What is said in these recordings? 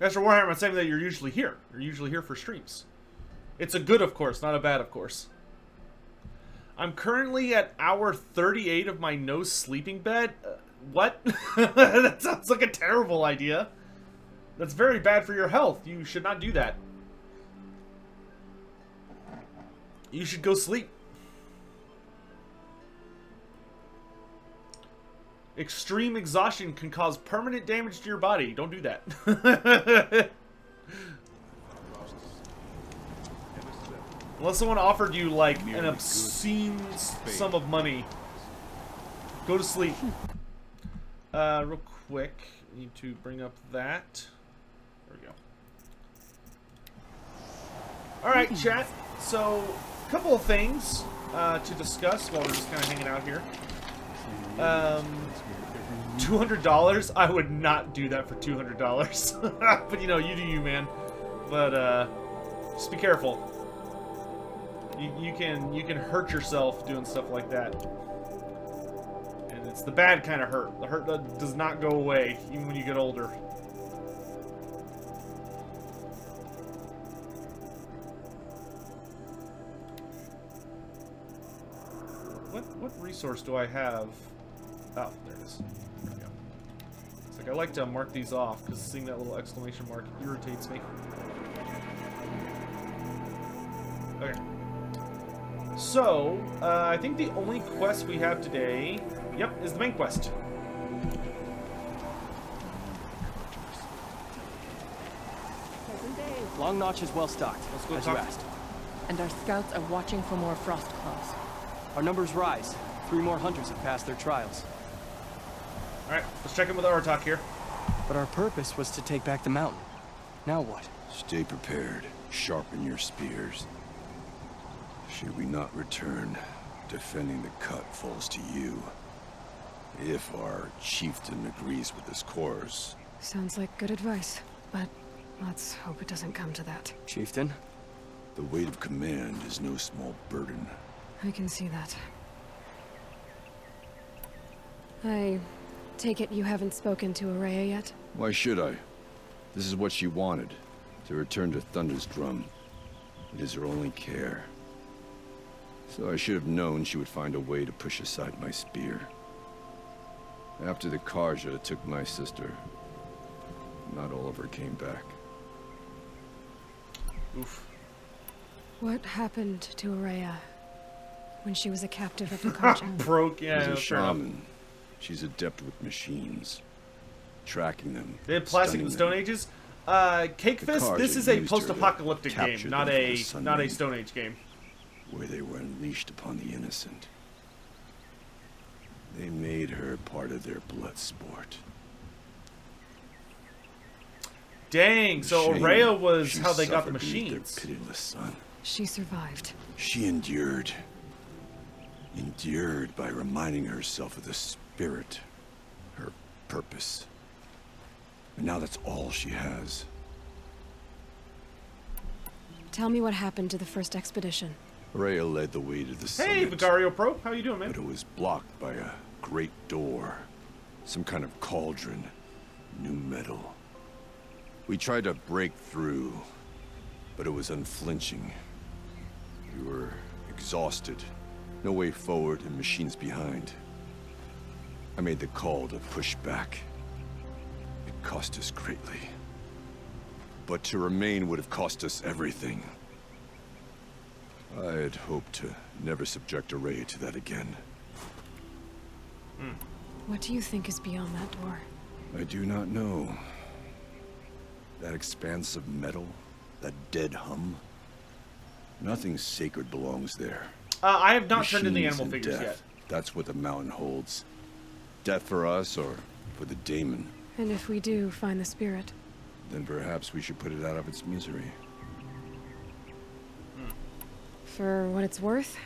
Master Warhammer, I'm saying that you're usually here. You're usually here for streams. It's a good, of course, not a bad, of course. I'm currently at hour 38 of my no sleeping bed. What? That sounds like a terrible idea. That's very bad for your health. You should not do that. You should go sleep. Extreme exhaustion can cause permanent damage to your body. Don't do that. Unless someone offered you, like, an obscene sum of money. Go to sleep. Real quick. Need to bring up that. There we go. Alright, chat. So, a couple of things to discuss while we're just kind of hanging out here. $200? I would not do that for $200. But, you know, you do you, man. But, just be careful. You can hurt yourself doing stuff like that. And it's the bad kind of hurt. The hurt that does not go away, even when you get older. What resource do I have? Oh, there it is. There we go. It's like I like to mark these off, because seeing that little exclamation mark irritates me. Okay. So, I think the only quest we have today, yep, is the main quest. Long Notch is well stocked, Let's go as talk. you asked. And our scouts are watching for more frost claws. Our numbers rise. 3 more hunters have passed their trials. Alright, let's check in with Aratak here. But our purpose was to take back the mountain. Now what? Stay prepared. Sharpen your spears. Should we not return, defending the cut falls to you. If our chieftain agrees with this course. Sounds like good advice, but let's hope it doesn't come to that. Chieftain? The weight of command is no small burden. I can see that. I take it you haven't spoken to Araya yet? Why should I? This is what she wanted. To return to Thunder's drum. It is her only care. So I should have known she would find a way to push aside my spear. After the Karja took my sister, not all of her came back. Oof. What happened to Araya when she was a captive of the Karja? Broke, yeah. As a fair enough. shaman, she's adept with machines. Tracking them. They had plastic in the Stone Ages? Cake Fist, Karja this is a used her to post-apocalyptic game, capture not them a from the not a Sun Stone Age game. where they were unleashed upon the innocent. They made her part of their blood sport. Dang, so Shame Araya was she how they got the suffered beneath machines. Their pitiless son. She survived. She endured. Endured by reminding herself of the spirit, her purpose. And now that's all she has. Tell me what happened to the first expedition. Rhea led the way to the summit. Hey, Vicario Pro, how you doing, man? But it was blocked by a great door. Some kind of cauldron. New metal. We tried to break through, but it was unflinching. We were exhausted. No way forward and machines behind. I made the call to push back. It cost us greatly. But to remain would have cost us everything. I had hoped to never subject Araya to that again. What do you think is beyond that door? I do not know. That expanse of metal, that dead hum. Nothing sacred belongs there. I have not turned in the Machines animal and figures death. yet. That's what the mountain holds. Death for us or for the daemon. And if we do find the spirit? Then perhaps we should put it out of its misery. For what it's worth,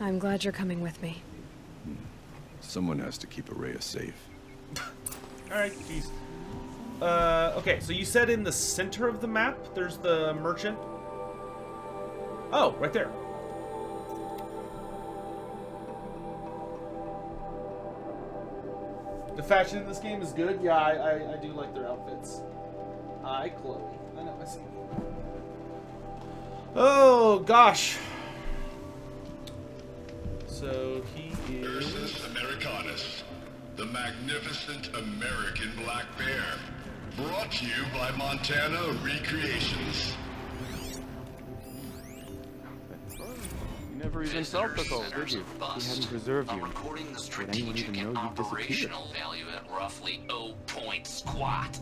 I'm glad you're coming with me. Someone has to keep Araya safe. Alright, jeez. Okay, so you said in the center of the map, there's the merchant. Oh, right there. The fashion in this game is good. Yeah, I do like their outfits. Hi, Chloe. I know, I see. Oh, gosh. So, he is... Versus Americanus, the magnificent American black bear. Brought to you by Montana Recreations. You never even felt the cold, did you? He hadn't preserved you. Recording the Would anyone strategic even and know you disappeared? operational value at roughly 0 point squat.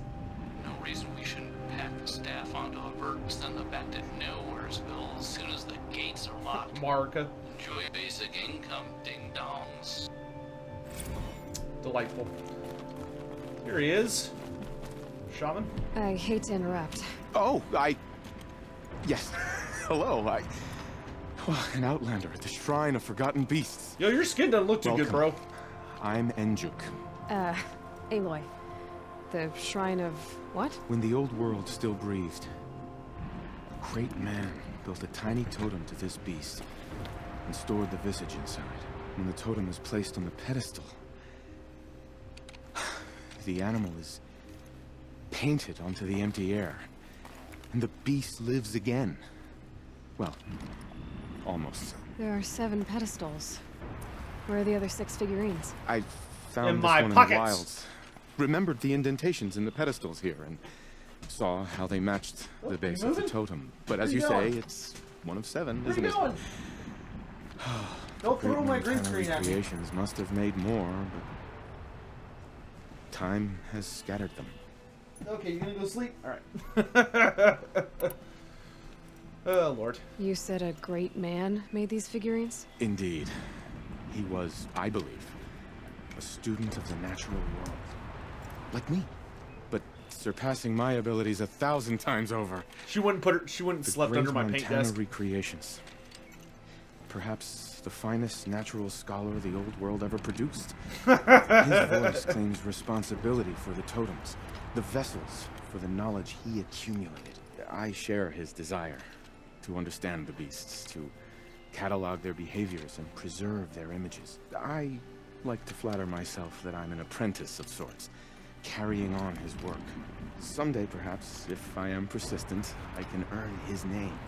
No reason we shouldn't pack the staff onto a vert and send them back to Nowheresville as soon as the gates are locked. Marka. Enjoy basic income, ding-dongs. Delightful. Here he is. Shaman? I hate to interrupt. Oh, yes. Hello, an outlander at the Shrine of Forgotten Beasts. Yo, your skin doesn't look too good, bro. I'm Enjuk. Aloy. The Shrine of what? When the old world still breathed, a great man built a tiny totem to this beast and stored the visage inside. When the totem is placed on the pedestal, the animal is painted onto the empty air, and the beast lives again. Well, almost. There are 7 pedestals. Where are the other 6 figurines? I found In this my one pockets. in the wilds. Remembered the indentations in the pedestals here, and saw how they matched the base of the totem. But as you say, it's one of 7, isn't it? Don't Great throw my green Montana screen at me. Recreations must have made more, but time has scattered them. Okay, you gonna go sleep? Alright. Oh, Lord. You said a great man made these figurines? Indeed. He was, I believe, a student of the natural world. Like me. But surpassing my abilities 1,000 times over. She wouldn't The slept great under my paint Montana desk. Recreations. Perhaps the finest natural scholar the old world ever produced. His voice claims responsibility for the totems, the vessels for the knowledge he accumulated. I share his desire to understand the beasts, to catalog their behaviors and preserve their images. I like to flatter myself that I'm an apprentice of sorts, carrying on his work. Someday, perhaps, if I am persistent, I can earn his name.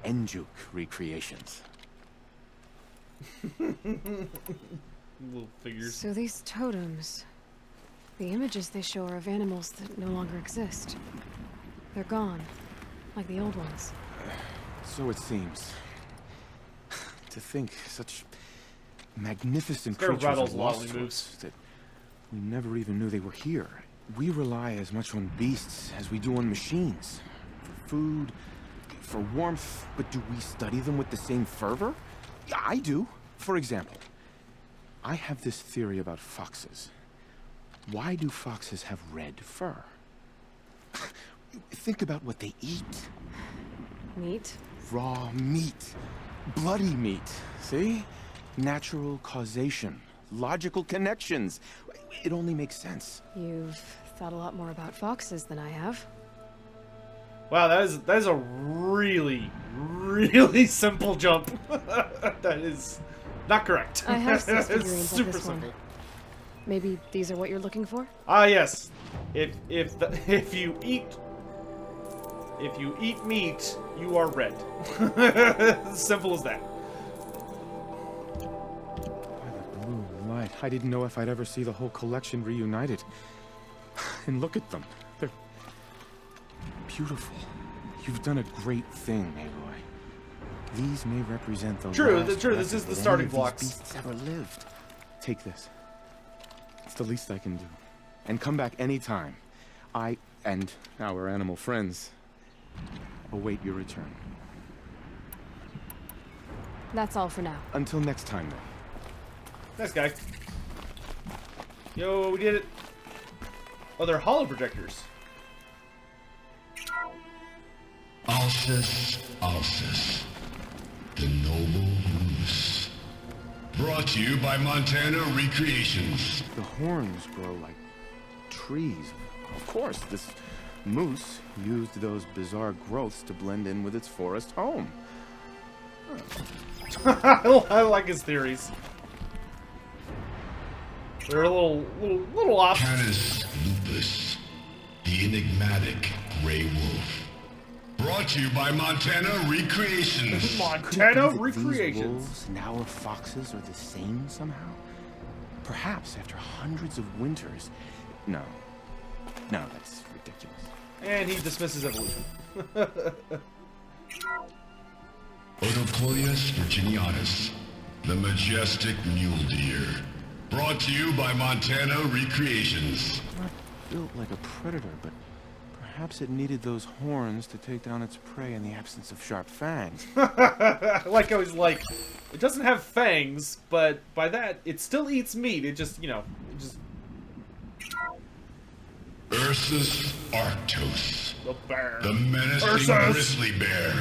Enjuk Recreations. Little figures. So these totems, the images they show are of animals that no longer exist. They're gone, like the old ones. So it seems. To think such magnificent Their creatures rattles are a lot lost when he to moves. us, that we never even knew they were here. We rely as much on beasts as we do on machines. For food, for warmth, but do we study them with the same fervor? Yeah, I do. For example, I have this theory about foxes. Why do foxes have red fur? Think about what they eat. Meat? Raw meat. Bloody meat. See? Natural causation. Logical connections. It only makes sense. You've thought a lot more about foxes than I have. Wow, that is a really, really simple jump. That is not correct. I have 6 It's figurines like super this simple. one. Maybe these are what you're looking for? Ah, yes. If you eat meat, you are red. Simple as that. By the moonlight, I didn't know if I'd ever see the whole collection reunited. And look at them. They're beautiful. You've done a great thing, Aloy. These may represent the True, last true, this record is the that starting any of these blocks. beasts ever lived. Take this. It's the least I can do. And come back anytime. I and our animal friends await your return. That's all for now. Until next time, then. Nice guy. Yo, we did it. Oh, they're hollow projectors. Alcis, Alcis, the noble moose. Brought to you by Montana Recreations. The horns grow like trees. Of course, this moose used those bizarre growths to blend in with its forest home. I like his theories. They're a little off. Canis lupus. the enigmatic Grey Wolf. Brought to you by Montana Recreations. Montana These Recreations. wolves, now of foxes, are the same somehow? Perhaps after hundreds of winters. No. No, that's ridiculous. And he dismisses evolution. Odocoius virginianus, the majestic mule deer. Brought to you by Montana Recreations. Not built like a predator, but perhaps it needed those horns to take down its prey in the absence of sharp fangs. I like how he's like, it doesn't have fangs, but by that, it still eats meat. It just, you know, it just... Ursus arctos, The bear. the menacing Ursus. grizzly bear.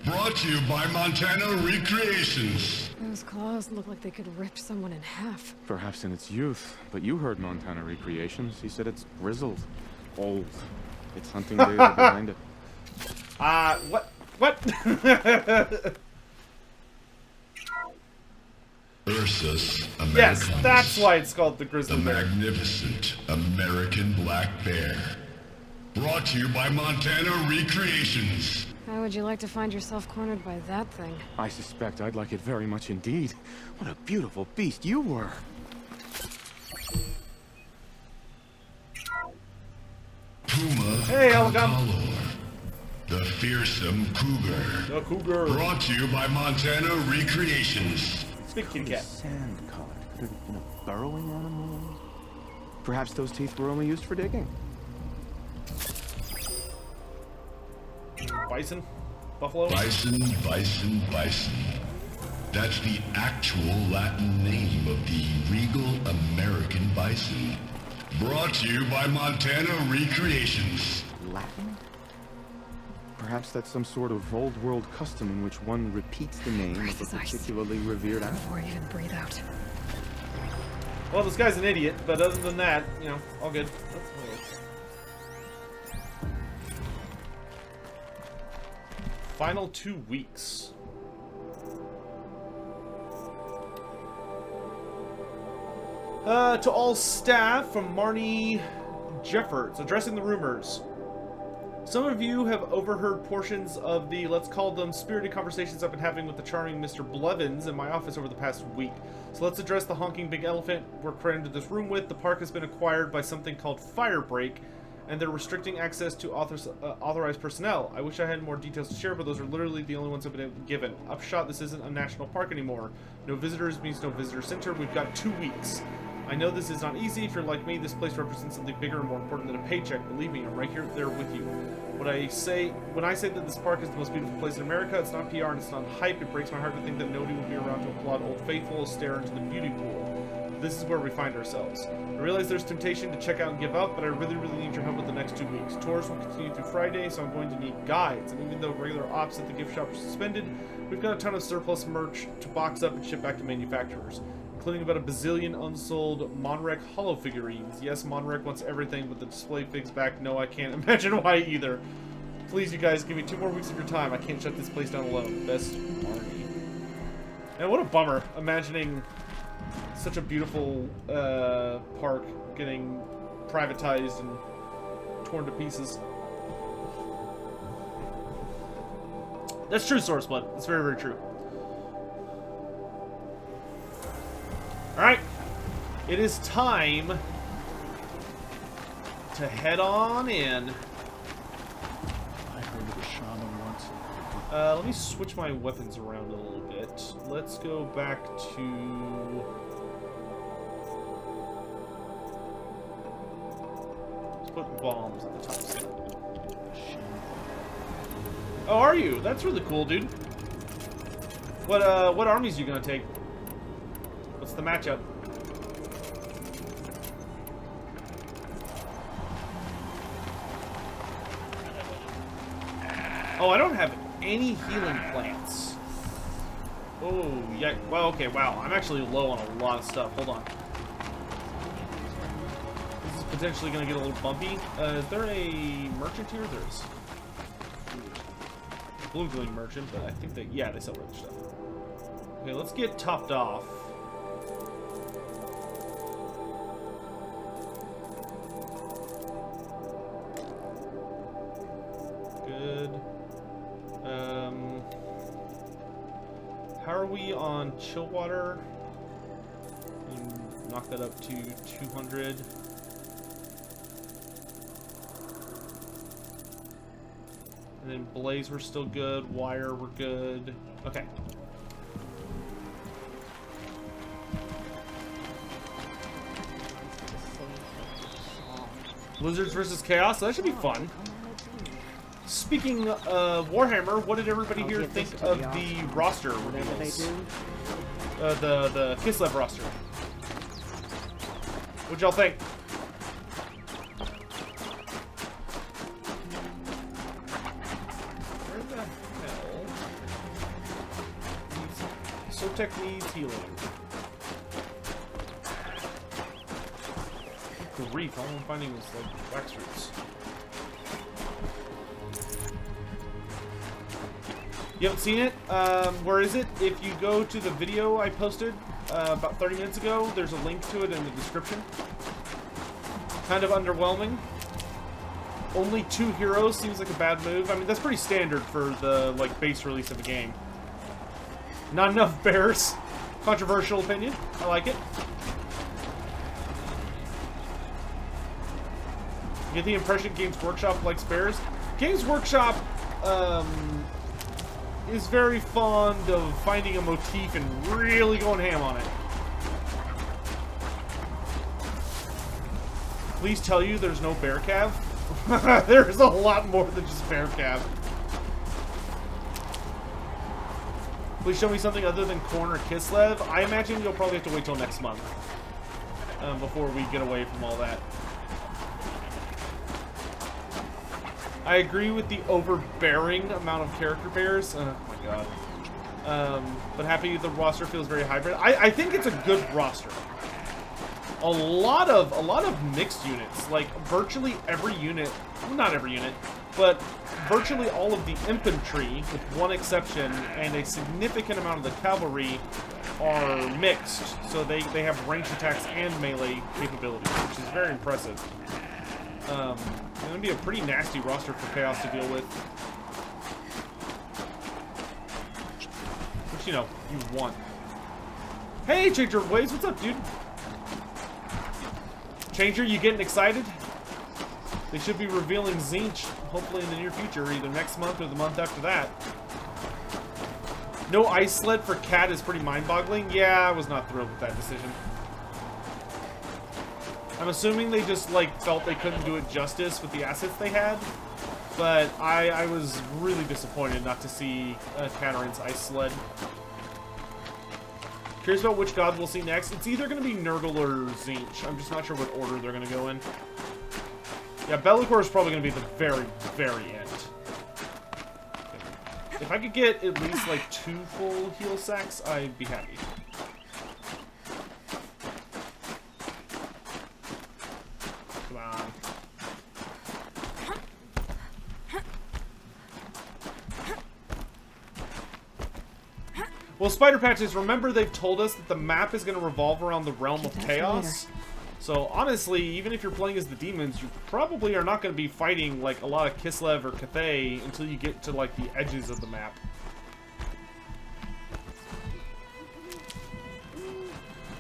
Brought to you by Montana Recreations. Those claws look like they could rip someone in half. Perhaps in its youth, but you heard Montana Recreations. He said it's grizzled, old. Its hunting days are behind it. What? What? Ursus americanus. Yes, that's why it's called the The grizzly bear. magnificent American black bear. Brought to you by Montana Recreations. How would you like to find yourself cornered by that thing? I suspect I'd like it very much indeed. What a beautiful beast you were. Puma Hey, Elgum. color. The fearsome cougar. The cougar. Brought to you by Montana Recreations. Big kitty cat. Sand colored. Could it have been a burrowing animal? Perhaps those teeth were only used for digging. Bison? Buffalo? Bison, bison, bison. That's the actual Latin name of the regal American bison. Brought to you by Montana Recreations. Latin? Perhaps that's some sort of old world custom in which one repeats the name Breathe of a his ice. particularly revered animal. Before you even breathe out. Well, this guy's an idiot, but other than that, you know, all good. Final 2 weeks. To all staff from Marnie Jeffords, addressing the rumors. Some of you have overheard portions of the, let's call them, spirited conversations I've been having with the charming Mr. Blevins in my office over the past week. So let's address the honking big elephant we're crammed into this room with. The park has been acquired by something called Firebreak, and they're restricting access to authorized personnel. I wish I had more details to share, but those are literally the only ones I've been given. Upshot, this isn't a national park anymore. No visitors means no visitor center. We've got 2 weeks. I know this is not easy. If you're like me, this place represents something bigger and more important than a paycheck. Believe me, I'm right here there with you. When I say that this park is the most beautiful place in America, it's not PR and it's not hype. It breaks my heart to think that nobody will be around to applaud Old Faithful or stare into the beauty pool. This is where we find ourselves. I realize there's temptation to check out and give up, but I really need your help with the next 2 weeks. Tours will continue through Friday, so I'm going to need guides. And even though regular ops at the gift shop are suspended, we've got a ton of surplus merch to box up and ship back to manufacturers, including about a bazillion unsold Monrek holo figurines. Yes, Monrek wants everything, but the display figs back, no, I can't imagine why either. Please, you guys, give me 2 more weeks of your time. I can't shut this place down alone. Best, Marnie. And what a bummer, imagining such a beautiful park getting privatized and torn to pieces. That's true, Source Blood. It's very true. Alright. It is time to head on in. I heard of a shaman once. Let me switch my weapons around a little bit. Let's go back to... Let's put bombs at the top still. Oh, are you? That's really cool, dude. What armies are you gonna take? What's the matchup? Oh, I don't have any healing plants. Oh, yeah. Well, okay, wow. I'm actually low on a lot of stuff. Hold on. This is potentially going to get a little bumpy. Is there a merchant here? There is. Blue gleam merchant, but I think they, yeah, they sell other stuff. Okay, let's get topped off. How are we on chill water? Knock that up to 200. And then blaze we're still good. Wire we're good. Okay. Lizards versus Chaos. So that should be fun. Speaking of Warhammer, what did everybody here think of the roster reveals? The Kislev roster. What'd y'all think? Where the hell? Sotek needs healing. Grief, all I'm finding is like wax roots. You haven't seen it? Where is it? If you go to the video I posted about 30 minutes ago, there's a link to it in the description. Kind of underwhelming. Only 2 heroes seems like a bad move. I mean, that's pretty standard for the like base release of a game. Not enough bears. Controversial opinion. I like it. You get the impression Games Workshop likes bears? Games Workshop, is very fond of finding a motif and really going ham on it. Please tell you there's no bear cav. There's a lot more than just bear cav. Please show me something other than Korn or Kislev. I imagine you'll probably have to wait till next month before we get away from all that. I agree with the overbearing amount of character bears. Oh my god. But happy the roster feels very hybrid. I think it's a good roster. A lot of mixed units. Like virtually every unit, well, not every unit, but virtually all of the infantry, with one exception, and a significant amount of the cavalry are mixed. So they have ranged attacks and melee capabilities, which is very impressive. It's going to be a pretty nasty roster for Chaos to deal with. Which, you know, you want. Hey, Changer of Waves, what's up, dude? Changer, you getting excited? They should be revealing Zinch, hopefully in the near future, either next month or the month after that. No ice sled for Cat is pretty mind-boggling. Yeah, I was not thrilled with that decision. I'm assuming they just, like, felt they couldn't do it justice with the assets they had. But I was really disappointed not to see Kataryn's ice sled. Curious about which god we'll see next. It's either going to be Nurgle or Zinch. I'm just not sure what order they're going to go in. Yeah, Be'lakor is probably going to be the very, very end. If I could get at least, like, 2 full heal sacks, I'd be happy. Well, Spider Patches, remember they've told us that the map is going to revolve around the realm of chaos. So honestly, even if you're playing as the demons, you probably are not going to be fighting like a lot of Kislev or Cathay until you get to like the edges of the map.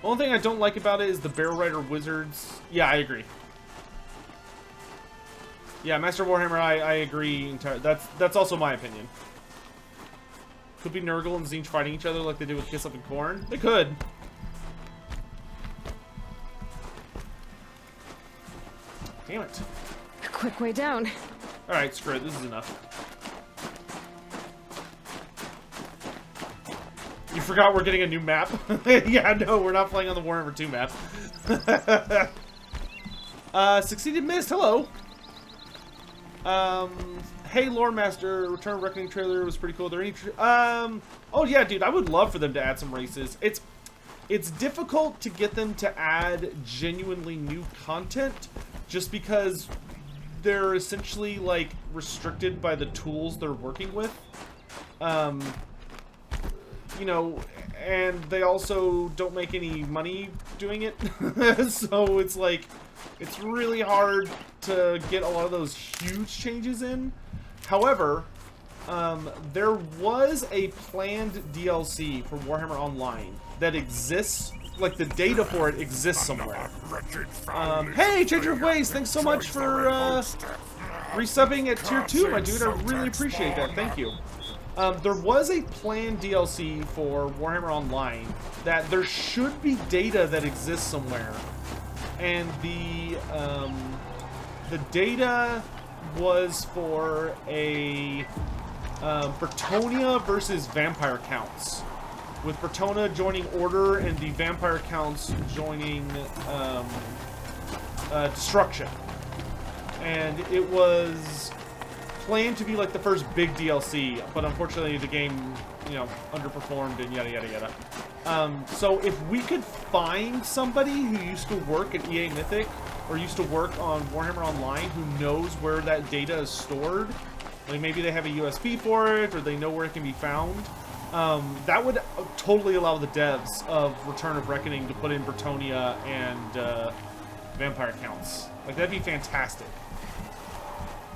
Only thing I don't like about it is the Bear Rider Wizards. Yeah, I agree. Yeah, Master Warhammer, I agree entirely. That's also my opinion. Could be Nurgle and Zinch fighting each other like they did with Kislev and Korn. They could. Damn it. A quick way down. Alright, screw it. This is enough. You forgot we're getting a new map? Yeah, no, we're not playing on the Warhammer 2 map. Succeeded Mist, hello. Hey, Lore Master, Return of Reckoning trailer was pretty cool. Are there any oh yeah, dude, I would love for them to add some races. It's difficult to get them to add genuinely new content just because they're essentially like restricted by the tools they're working with. You know, and they also don't make any money doing it. So it's like it's really hard to get a lot of those huge changes in. However, there was a planned DLC for Warhammer Online that exists, like the data for it exists somewhere. Hey, Changer of Ways, thanks so much for resubbing at tier 2, my dude. I really appreciate that. Thank you. There was a planned DLC for Warhammer Online that there should be data that exists somewhere, and the data was for a Bretonnia versus vampire counts, with Bretonnia joining Order and the vampire counts joining Destruction. And it was planned to be like the first big DLC, but unfortunately the game, you know, underperformed and yada yada yada. So if we could find somebody who used to work at EA Mythic or used to work on Warhammer Online who knows where that data is stored, like maybe they have a USB for it or they know where it can be found, that would totally allow the devs of Return of Reckoning to put in Bretonnia and vampire counts. Like, that'd be fantastic.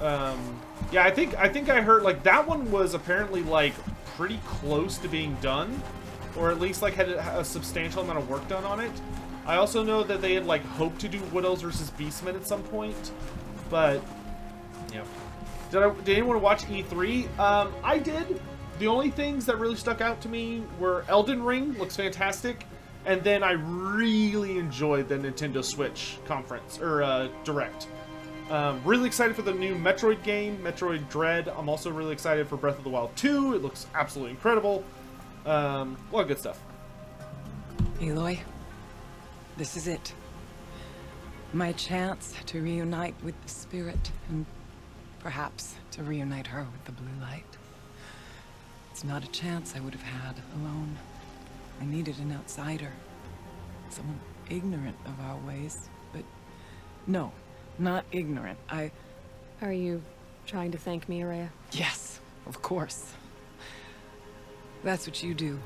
Yeah, I think I heard, like, that one was apparently, like, pretty close to being done, or at least, like, had a substantial amount of work done on it. I also know that they had, like, hoped to do Widows versus Beastmen at some point, but, yeah. Did anyone watch E3? I did. The only things that really stuck out to me were Elden Ring, looks fantastic, and then I really enjoyed the Nintendo Switch conference, or, Direct. Really excited for the new Metroid game, Metroid Dread. I'm also really excited for Breath of the Wild 2. It looks absolutely incredible. A lot of good stuff. Aloy, this is it. My chance to reunite with the spirit, and perhaps to reunite her with the blue light. It's not a chance I would have had alone. I needed an outsider. Someone ignorant of our ways, but no. Not ignorant. Are you trying to thank me, Araya? Yes, of course. That's what you do.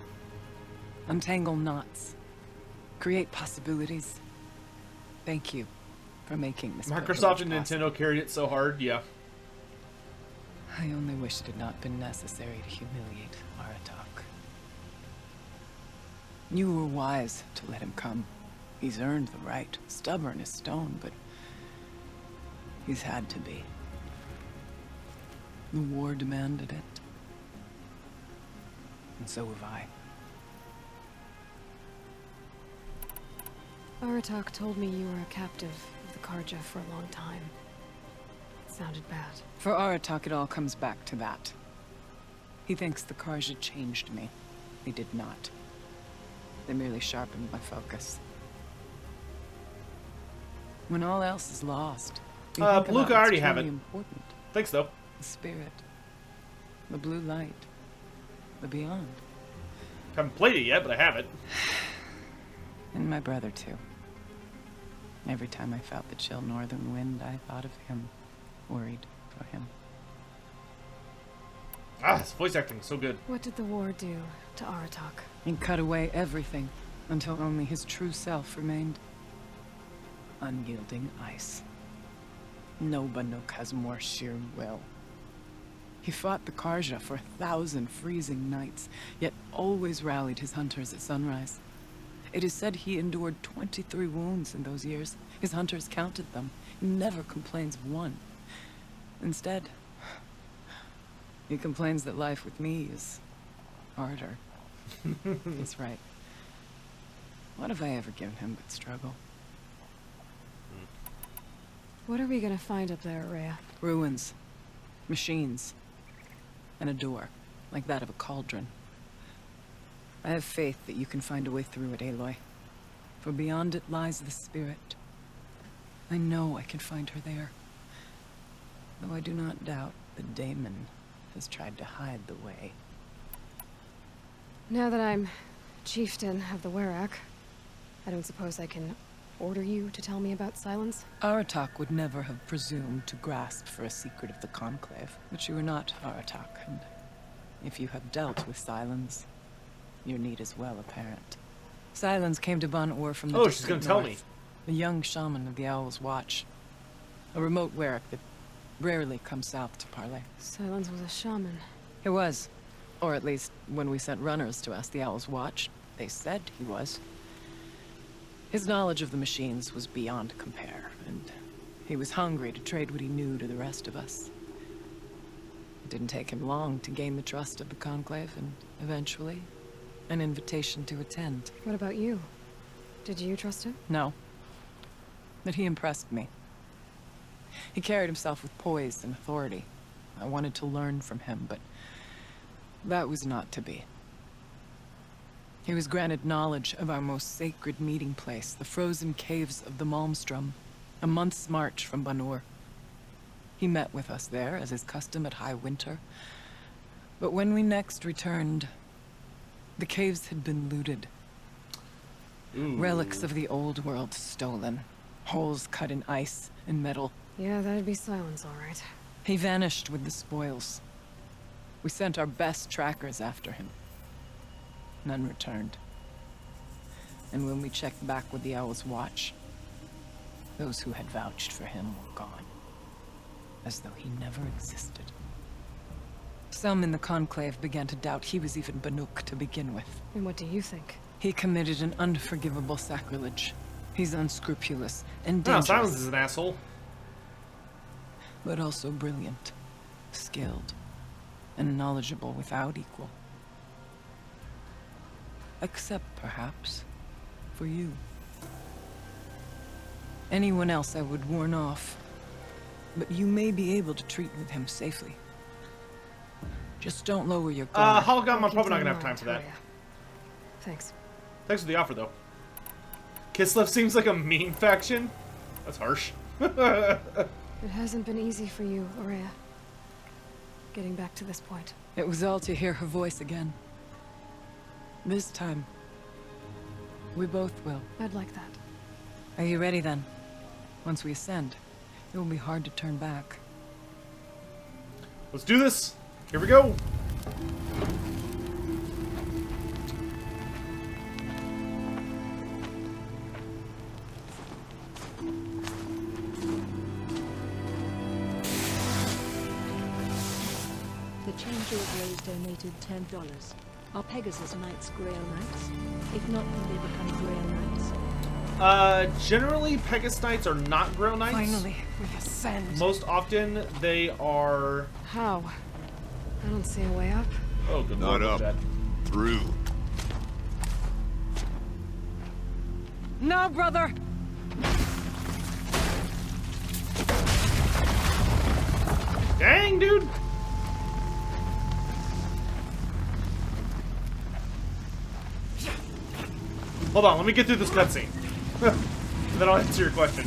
Untangle knots. Create possibilities. Thank you for making this Microsoft and possible. Nintendo carried it so hard, yeah. I only wish it had not been necessary to humiliate Aratak. You were wise to let him come. He's earned the right. Stubborn as stone, but he's had to be. The war demanded it. And so have I. Aratak told me you were a captive of the Karja for a long time. It sounded bad. For Aratak, it all comes back to that. He thinks the Karja changed me. They did not. They merely sharpened my focus. When all else is lost, you think about Luca, I already what's have truly it. important. Thanks, though. The spirit. The blue light. The beyond. Haven't played it yet, but I have it. And my brother, too. Every time I felt the chill northern wind, I thought of him. Worried for him. Ah, his voice acting is so good. What did the war do to Aratak? He cut away everything, until only his true self remained. Unyielding ice. No Banuk has more sheer will. He fought the Karja for 1,000 freezing nights, yet always rallied his hunters at sunrise. It is said he endured 23 wounds in those years. His hunters counted them. He never complains of one. Instead, he complains that life with me is harder. He's right. What have I ever given him but struggle? What are we gonna find up there, Araya? Ruins. Machines. And a door, like that of a cauldron. I have faith that you can find a way through it, Aloy. For beyond it lies the spirit. I know I can find her there. Though I do not doubt that Daemon has tried to hide the way. Now that I'm chieftain of the Werak, I don't suppose I can order you to tell me about Silence? Aratak would never have presumed to grasp for a secret of the Conclave. But you are not Aratak, and if you have dealt with Silence, your need is well apparent. Silence came to Ban-Ur from the Oh, she's gonna distant tell north, a young shaman of the Owl's Watch. A remote Werak that rarely comes south to parley. Silence was a shaman. He was. Or at least, when we sent runners to ask the Owl's Watch, they said he was. His knowledge of the machines was beyond compare, and he was hungry to trade what he knew to the rest of us. It didn't take him long to gain the trust of the Conclave, and eventually, an invitation to attend. What about you? Did you trust him? No. But he impressed me. He carried himself with poise and authority. I wanted to learn from him, but that was not to be. He was granted knowledge of our most sacred meeting place, the frozen caves of the Malmstrom, a month's march from Banur. He met with us there, as is custom at High Winter. But when we next returned, the caves had been looted. Ooh. Relics of the old world stolen. Holes cut in ice and metal. Yeah, that'd be Silence, all right. He vanished with the spoils. We sent our best trackers after him. None returned. And when we checked back with the Owl's Watch, those who had vouched for him were gone. As though he never existed. Some in the Conclave began to doubt he was even Banuk to begin with. And what do you think? He committed an unforgivable sacrilege. He's unscrupulous and No, dangerous. Silence is an asshole. But also brilliant, skilled, and knowledgeable without equal. Except, perhaps, for you. Anyone else I would warn off, but you may be able to treat with him safely. Just don't lower your guard. Hologram, I'm I'll probably keep not that in gonna have time mind, for that. Toria. Thanks. Thanks for the offer, though. Kislev seems like a mean faction. That's harsh. It hasn't been easy for you, Aurea. Getting back to this point. It was all to hear her voice again. This time, we both will. I'd like that. Are you ready then? Once we ascend, it will be hard to turn back. Let's do this. Here we go. The Changer of Ways donated $10. Are Pegasus Knights Grail Knights? If not, can they become Grail Knights? Generally, Pegasus Knights are not Grail Knights. Finally, we ascend. Most often, they are... How? I don't see a way up. Oh, good Not lord, up. that. Through. No, brother! Dang, dude! Hold on, let me get through this cutscene. Then I'll answer your question.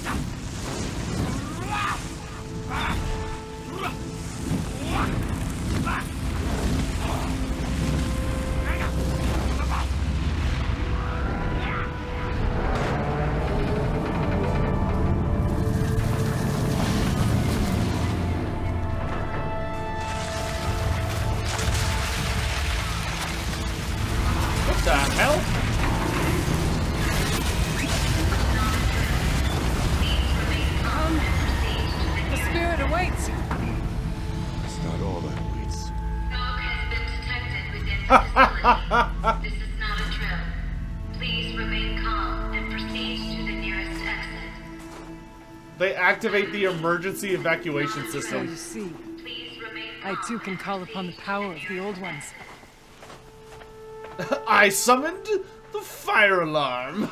What the hell? The spirit awaits! It's not all that waits. Dog has been detected within the facility. This is not a drill. Please remain calm and proceed to the nearest exit. They activate the emergency evacuation So system. you see, Please remain calm. I too can call upon the power of the old ones. I summoned the fire alarm.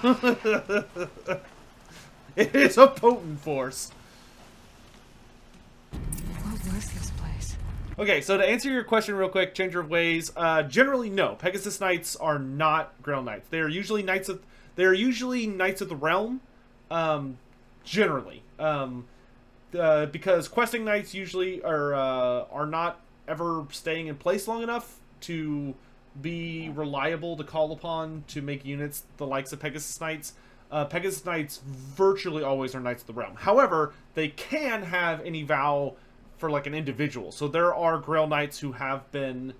It is a potent force. What was this place? Okay, so to answer your question real quick, Changer of Ways, generally no. Pegasus Knights are not Grail Knights. They are usually knights of the realm. Generally, because questing knights usually are not ever staying in place long enough to be reliable to call upon to make units the likes of Pegasus Knights. Pegasus Knights virtually always are Knights of the Realm. However, they can have any vow for like an individual. So there are Grail Knights who have been